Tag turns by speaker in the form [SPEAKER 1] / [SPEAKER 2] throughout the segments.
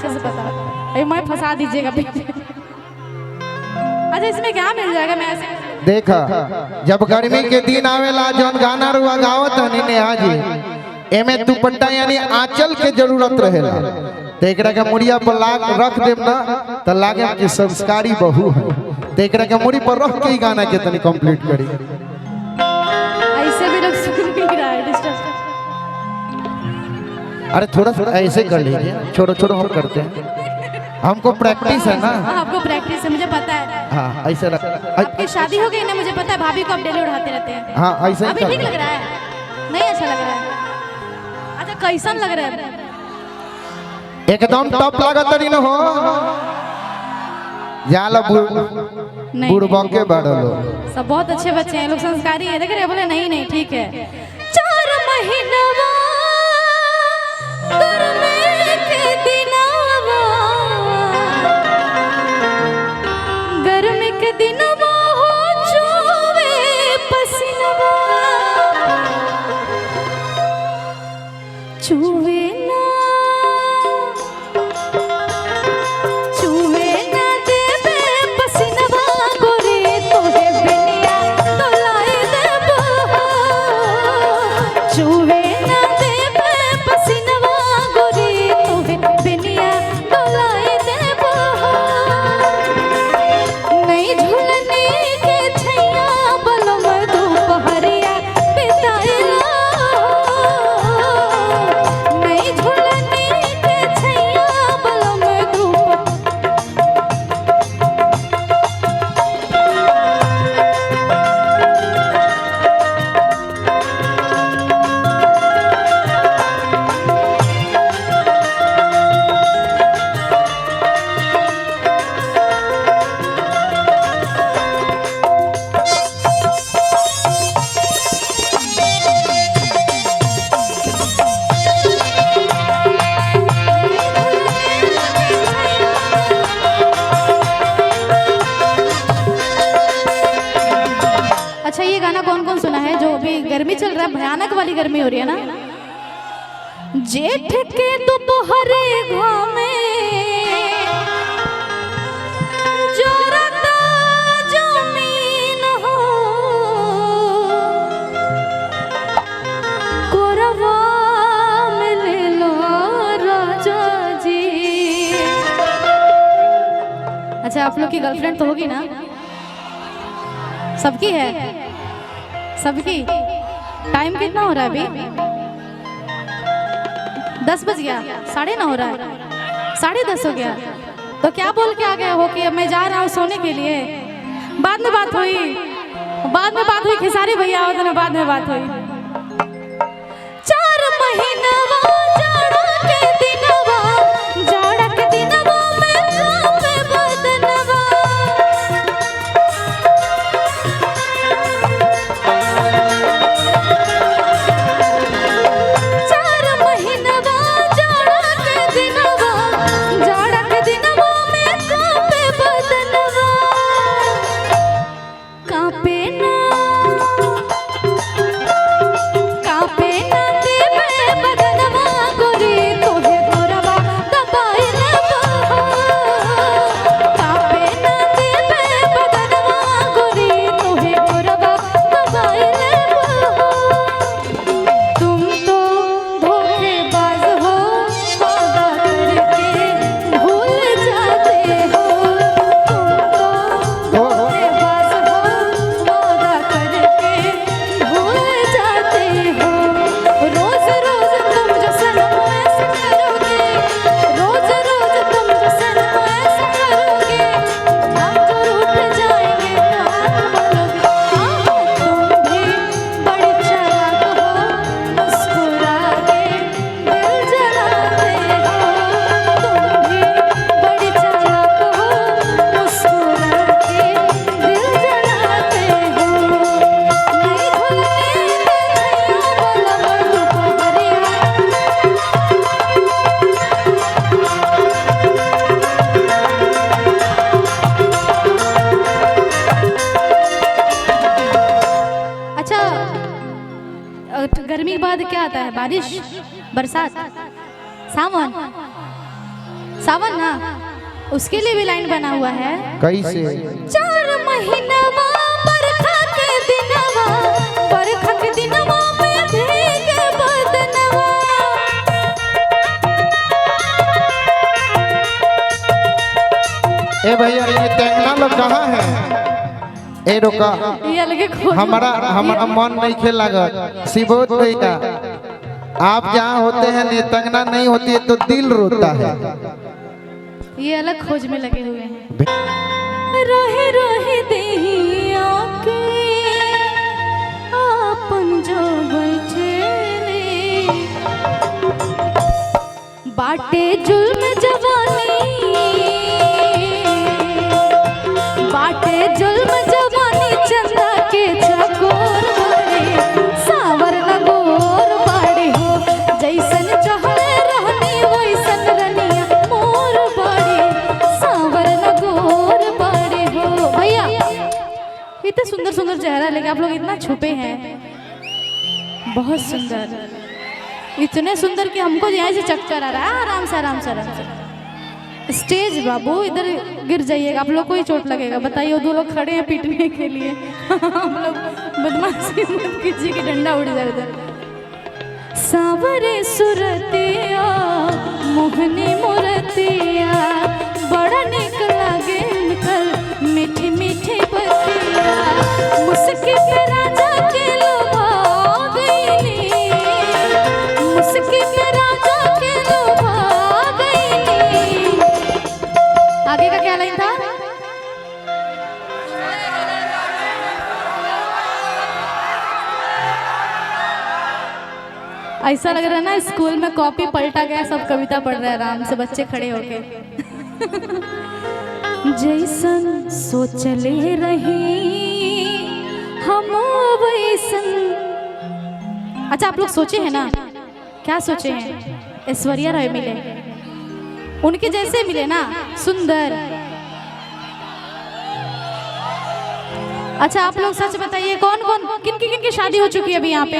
[SPEAKER 1] अच्छे से पता। अरे मैं फंसा दीजिएगा। अच्छा इसमें क्या मिल जाएगा? मैं ऐसे
[SPEAKER 2] देखा जब गर्मी के दिन आवेला जौन गाना रुआ गावत हनी नेहा जी, एमे दुपट्टा यानी आंचल के जरूरत रहेला। तो एकरा के मुड़िया पर लाग रख देम ना तो लागे कि संस्कारी बहू है। तो एकरा के मुड़ी पर रख के ही गाना के तनी कंप्लीट करी।
[SPEAKER 1] ऐसे भी लोग सुन भी रहा है डिस्टर्ब।
[SPEAKER 2] अरे थोड़ा थोड़ा ऐसे कर लीजिए, छोड़ो छोड़ो हम करते हैं, हमको प्रैक्टिस है ना।
[SPEAKER 1] आपको प्रैक्टिस है मुझे पता है।
[SPEAKER 2] हाँ ऐसे रख।
[SPEAKER 1] आपकी शादी हो गई ना, मुझे पता है। भाभी को आप डेली उठाते रहते हैं।
[SPEAKER 2] हाँ ऐसे ही
[SPEAKER 1] अभी ठीक लग रहा है? नहीं अच्छा लग रहा है? अच्छा कैसन लग रहा है?
[SPEAKER 2] एकदम टॉप लागत रही न हो। जाला बुढ़बा के बड़ो
[SPEAKER 1] सब बहुत अच्छे बच्चे हैं, लोग संस्कारी है। देख रहे बोले नहीं नहीं ठीक है। 4 महीनवा गर्मी के दिनवा, गर्मी के दिनवा हो चुवे पसीनवा, चुवे ना चुवे ना देवे पसीनवा गोरी तोहे बिनिया डोलाए देबो। चुवे ना देवे पसीनवा गोरी तोहे बिनिया डोलाए देबो। नहीं झूलने के छैया बलम दोपहरिया बिताइला। नहीं झूलने के छैया बलम दोपहरिया। अच्छा ये गाना कौन कौन सुना है? जो अभी गर्मी चल रहा है, भयानक वाली गर्मी हो रही है ना। जेठ के दोपहरे घामे जोरता जमीन हो, कोरवा में ले लो राजा जी। अच्छा आप लोग की गर्लफ्रेंड तो होगी ना? सबकी है? सबकी? टाइम कितना हो रहा है अभी? 10 बज गया, 9:30 हो रहा है, 10:30 हो गया। तो क्या बोल के आ गए हो कि अब मैं जा रहा हूँ सोने के लिए? बाद में बात हुई, खेसारी भैया आओ तो ना, बाद में बात हुई। 4 महीनवा जाड़ा के दिनवा, जाड़ा के दिनवा में कांपे बदनवा। 4 महीनवा जाड़ा के दिनवा, जाड़ा के दिनवा में कांपे बदनवा। कांपे ना देवे बदनवा गोरी तोहे गोरवा दबाए लेबो। कांपे ना देवे बदनवा गोरी तोहे गोरवा दबाए लेबो। तुम तो धोखेबाज हो, वादा करके भूल जाते हो। तुम तो धोखेबाज हो, वादा करके भूल जाते हो। रोज रोज तुम जो सनम ऐसा करोगे, रोज रोज तुम जो सनम ऐसा करोगे, हम जो रूठ जाएंगे तो हाथ मलोगे। तुम भी बड़ी चालाक हो, मुस्कुरा के दिल जलाते हो। तुम भी बड़ी चालाक हो, मुस्कुरा के दिल जलाते हो। नहीं भूलने के छैया बलम दोपहरिया। अच्छा गर्मी के बाद क्या आता है? बारिश, बरसात, सावन। सावन ना, उसके लिए भी लाइन बना हुआ है।
[SPEAKER 2] कैसे?
[SPEAKER 1] 4 महीनवा बरखा के दिनवा, बरखा के दिनवा में भीगे बदनवा।
[SPEAKER 2] ए भैया ये टेंगना लोग कहाँ है? ए रुका,
[SPEAKER 1] ये अलगे खोज।
[SPEAKER 2] हमारा मन नहीं खेल लागत। शिवोत भैया आप जहाँ होते हैं नेतंगना नहीं होती है तो दिल रोता है।
[SPEAKER 1] ये अलग खोज में लगे हुए हैं। रोहे रोहे देहिया के आपन जो बैठे रे, बाटे जुल्म जवानी, बाटे जुल्म जवानी चंदा के चकोर बड़े, सावर लगोर बड़े हो, जैसन चहले रहनी वैसन रनिया मोर बड़े, सावर लगोर बड़े हो। भैया इतने सुंदर सुंदर चेहरा लेके आप लोग इतना छुपे हैं, बहुत सुंदर, इतने सुंदर कि हमको यहाँ से चक्कर आ रहा है। आराम से आराम से आराम से। स्टेज बाबू इधर गिर जाइएगा, आप लोग को ही चोट लगेगा। बताइए, वो 2 लोग खड़े हैं पीटने के लिए। हम लोग बदमाशी मत कीजिए कि डंडा उड़ जाए उधर। सावरे सुरतिया मोहनी मुरतिया, बड़ा निक लागे निकल मीठी मीठी बतिया, मुस्की पे राजा के लोभा गईली, मुस्की पे राजा के लोभा गईली। आगे का क्या लाइन था? ऐसा लग रहा है ना स्कूल में कॉपी पलटा गया, सब कविता पढ़ रहे हैं आराम से बच्चे खड़े होके। जैसन सोचले रही हम वैसन। अच्छा आप लोग सोचे हैं ना, क्या सोचे हैं? ऐश्वर्या राय मिले, उनके जैसे मिले ना, सुंदर। अच्छा आप लोग सच बताइए, कौन कौन किन की शादी हो चुकी है अभी यहाँ पे?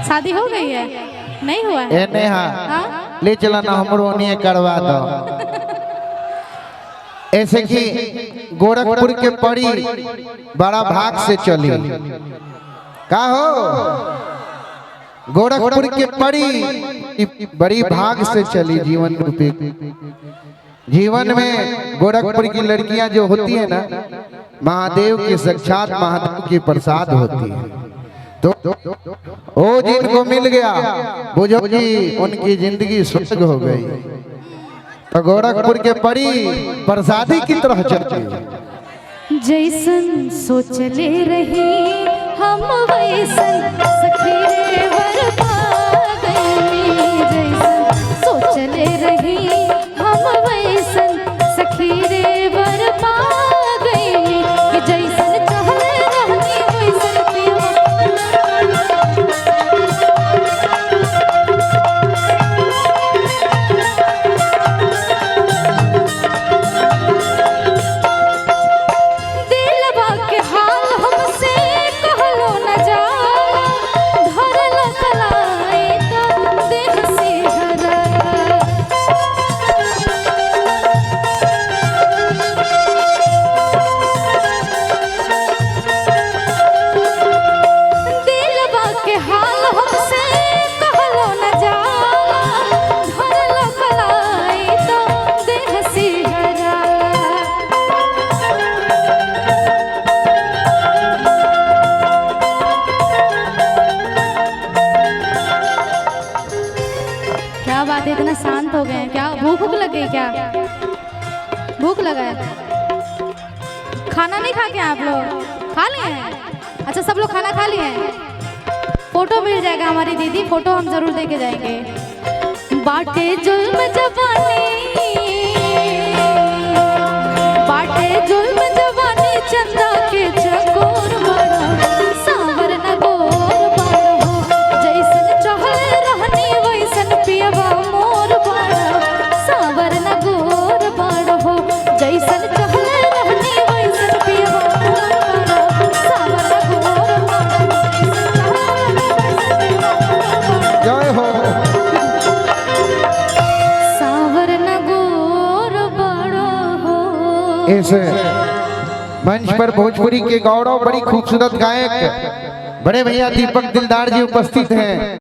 [SPEAKER 1] शादी हो गई है? नहीं हुआ है?
[SPEAKER 2] ए नेहा,
[SPEAKER 1] हाँ?
[SPEAKER 2] ले चला ना हमरो ओनिए करवा दो। ऐसे कि गोरखपुर के परी बड़ा भाग से चली। का हो? गोरखपुर के परी बड़ी भाग से चली जीवन रूपी। जीवन में गोरखपुर की लड़कियां जो होती है ना, महादेव के साक्षात महादेव की प्रसाद होती है। तो वो जिनको मिल गया बुझो जी उनकी जिंदगी स्वर्ग हो गई। तो गोरखपुर के परी प्रसादी की तरह चलती।
[SPEAKER 1] जैसन सोचले रही हम वैसन सखी रे वर पा गईली, जैसन सोचले रही हम वैसन सखी रे वर पा गईली, कि जैसन चहले रहनी वैसन पिया। दिलवा के हाल हमसे कहलो न जाला, धरल कलाई तो देह सिहरा। दिलवा के हाल हमसे कहलो न जाला, धरल कलाई तो देह सिहरा। क्या बात है, इतना शांत हो गए हैं? क्या भूख लग गई? क्या भूख लगा है? खाना नहीं खा के आप लोग? खा लिए हैं? अच्छा सब लोग खाना खा लिए हैं? फोटो मिल जाएगा हमारी दीदी, फोटो हम जरूर दे के जाएंगे। बाटे जुल्म जवानी, बाटे जुल्म जवानी चंदा के चकोर बड़ा, सावर न गोर बड़ा हो, जैसन चहले रहनी वैसन पियवा मोर बड़ा, सावर न गोर बड़ा हो, जैसन चहले रहनी वैसन पियवा मोर बड़ा, सावर न गोर बड़ा हो, जैसन चहले रहनी वैसन पियवा मोर बड़ा।
[SPEAKER 2] जय हो। इस मंच पर भोजपुरी के गौरव बड़ी खूबसूरत गायक बड़े भैया दीपक दिलदार जी उपस्थित हैं।